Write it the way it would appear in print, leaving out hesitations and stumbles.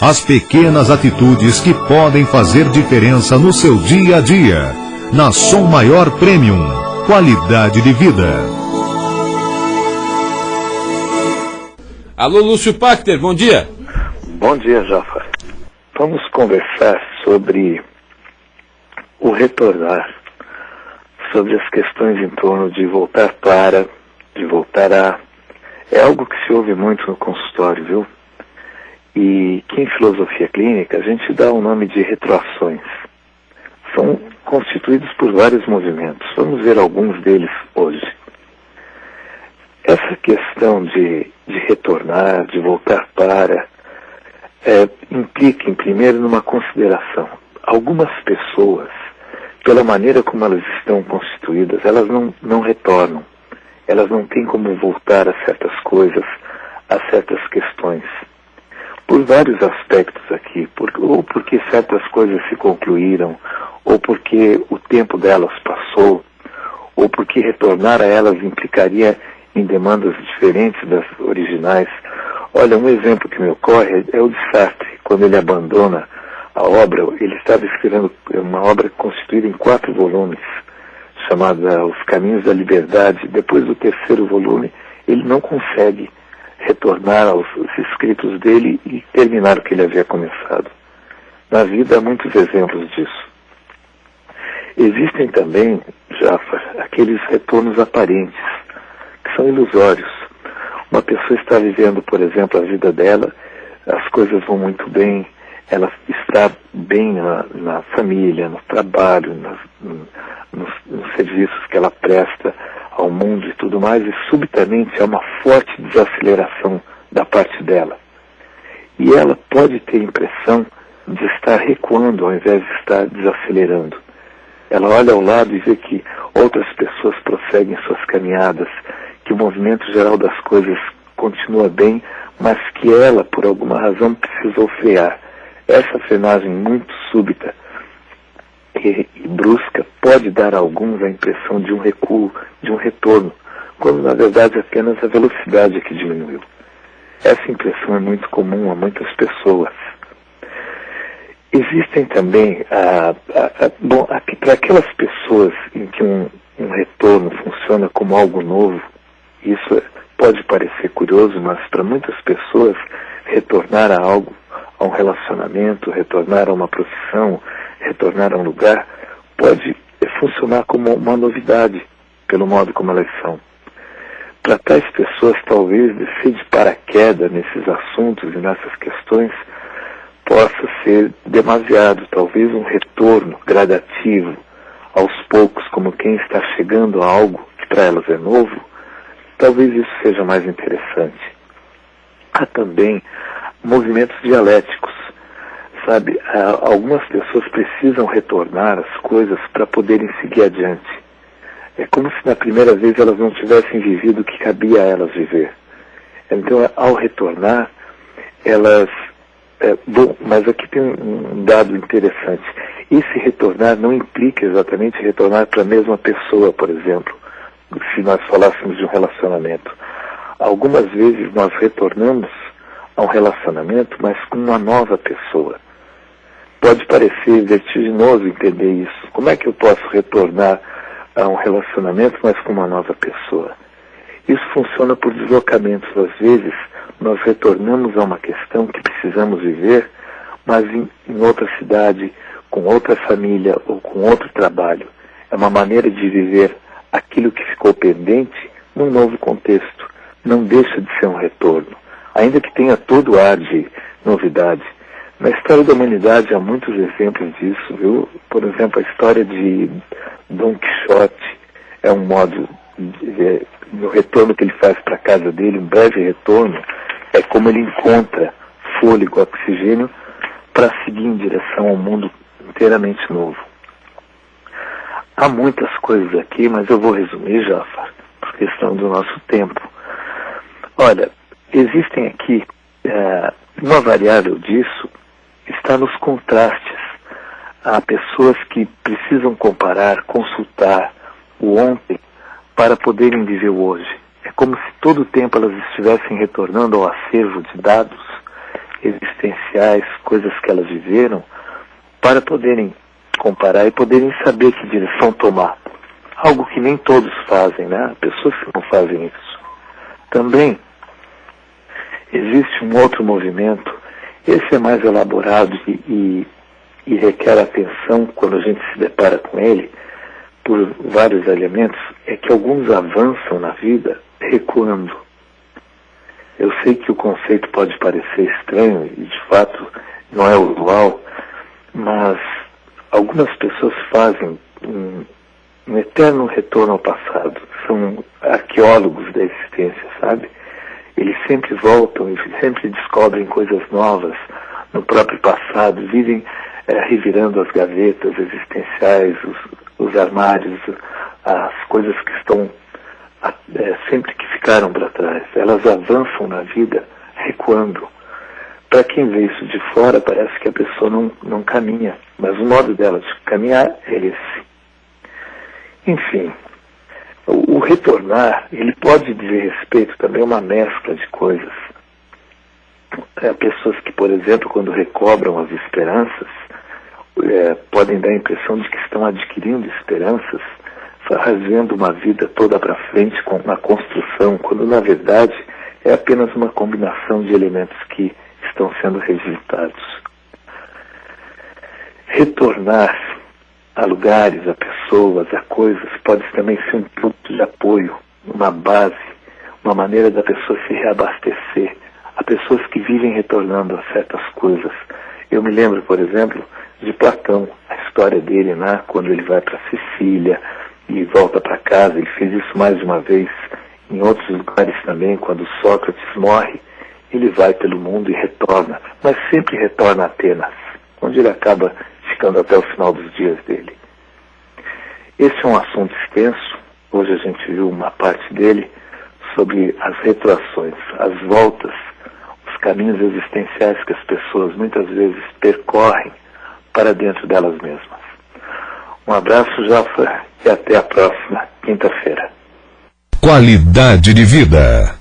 As pequenas atitudes que podem fazer diferença no seu dia a dia. Na Som Maior Premium. Qualidade de vida. Alô, Lúcio Pachter, bom dia. Bom dia, Jafar. Vamos conversar sobre o retornar, sobre as questões em torno de voltar para, de voltar a. É algo que se ouve muito no consultório, viu? E que em filosofia clínica a gente dá o nome de retroações. São constituídos por vários movimentos. Vamos ver alguns deles hoje. Essa questão de retornar, de voltar para, implica, em primeiro, numa consideração. Algumas pessoas, pela maneira como elas estão constituídas, elas não retornam. Elas não têm como voltar a certas coisas, a certas questões. Por vários aspectos aqui, ou porque certas coisas se concluíram, ou porque o tempo delas passou, ou porque retornar a elas implicaria em demandas diferentes das originais. Olha, um exemplo que me ocorre é o de Sartre. Quando ele abandona a obra, ele estava escrevendo uma obra constituída em 4 volumes, chamada Os Caminhos da Liberdade. Depois do 3º volume, ele não consegue retornar aos escritos dele e terminar o que ele havia começado. Na vida há muitos exemplos disso. Existem também, Jafar, aqueles retornos aparentes, que são ilusórios. Uma pessoa está vivendo, por exemplo, a vida dela, as coisas vão muito bem, ela está bem na família, no trabalho, nos serviços que ela presta ao mundo e tudo mais, e subitamente há uma forte desaceleração da parte dela. E ela pode ter a impressão de estar recuando ao invés de estar desacelerando. Ela olha ao lado e vê que outras pessoas prosseguem suas caminhadas, que o movimento geral das coisas continua bem, mas que ela, por alguma razão, precisou frear. Essa frenagem muito súbita e brusca pode dar a alguns a impressão de um recuo, de um retorno, quando na verdade apenas a velocidade é que diminuiu. Essa impressão é muito comum a muitas pessoas. Existem também, para aquelas pessoas em que um retorno funciona como algo novo, isso pode parecer curioso, mas para muitas pessoas retornar a algo, a um relacionamento, retornar a uma profissão, retornar a um lugar, pode funcionar como uma novidade, pelo modo como elas são. Para tais pessoas, talvez descer de paraquedas nesses assuntos e nessas questões possa ser demasiado. Talvez um retorno gradativo, aos poucos, como quem está chegando a algo que para elas é novo, talvez isso seja mais interessante. Há também movimentos dialéticos. Sabe, algumas pessoas precisam retornar as coisas para poderem seguir adiante. É como se na primeira vez elas não tivessem vivido o que cabia a elas viver. Então, ao retornar, elas... mas aqui tem um dado interessante. Esse retornar não implica exatamente retornar para a mesma pessoa, por exemplo, se nós falássemos de um relacionamento. Algumas vezes nós retornamos a um relacionamento, mas com uma nova pessoa. Pode parecer vertiginoso entender isso. Como é que eu posso retornar a um relacionamento, mas com uma nova pessoa? Isso funciona por deslocamentos. Às vezes, nós retornamos a uma questão que precisamos viver, mas em outra cidade, com outra família ou com outro trabalho. É uma maneira de viver aquilo que ficou pendente num novo contexto. Não deixa de ser um retorno, ainda que tenha todo o ar de novidade. Na história da humanidade há muitos exemplos disso, viu? Por exemplo, a história de Dom Quixote é um modo, no retorno que ele faz para a casa dele, um breve retorno, é como ele encontra fôlego, oxigênio, para seguir em direção ao mundo inteiramente novo. Há muitas coisas aqui, mas eu vou resumir, Jafar, por questão do nosso tempo. Olha, existem aqui, uma variável disso está nos contrastes. Há pessoas que precisam comparar, consultar o ontem para poderem viver o hoje. É como se todo o tempo elas estivessem retornando ao acervo de dados existenciais, coisas que elas viveram, para poderem comparar e poderem saber que direção tomar. Algo que nem todos fazem, né? Pessoas que não fazem isso. Também existe um outro movimento, esse é mais elaborado e requer atenção quando a gente se depara com ele, por vários elementos, é que alguns avançam na vida recuando. Eu sei que o conceito pode parecer estranho e de fato não é usual, mas algumas pessoas fazem um eterno retorno ao passado. São arqueólogos da existência, sabe? Eles sempre voltam e sempre descobrem coisas novas no próprio passado, vivem revirando as gavetas existenciais, os armários, as coisas que estão sempre que ficaram para trás. Elas avançam na vida recuando. Para quem vê isso de fora, parece que a pessoa não caminha, mas o modo dela de caminhar é esse. Enfim, o retornar, ele pode dizer respeito também a uma mescla de coisas. Pessoas que, por exemplo, quando recobram as esperanças, podem dar a impressão de que estão adquirindo esperanças, fazendo uma vida toda para frente com uma construção, quando na verdade é apenas uma combinação de elementos que estão sendo revisitados. Retornar a lugares, a pessoas, a coisas, pode também ser um ponto de apoio, uma base, uma maneira da pessoa se reabastecer. Há pessoas que vivem retornando a certas coisas. Eu me lembro, por exemplo, de Platão, a história dele, né, quando ele vai para Sicília e volta para casa. Ele fez isso mais de uma vez em outros lugares também. Quando Sócrates morre, ele vai pelo mundo e retorna, mas sempre retorna a Atenas, onde ele acaba ficando até o final dos dias dele. Esse é um assunto extenso. Hoje a gente viu uma parte dele sobre as retroações, as voltas, os caminhos existenciais que as pessoas muitas vezes percorrem para dentro delas mesmas. Um abraço, Jaffa, e até a próxima quinta-feira. Qualidade de vida.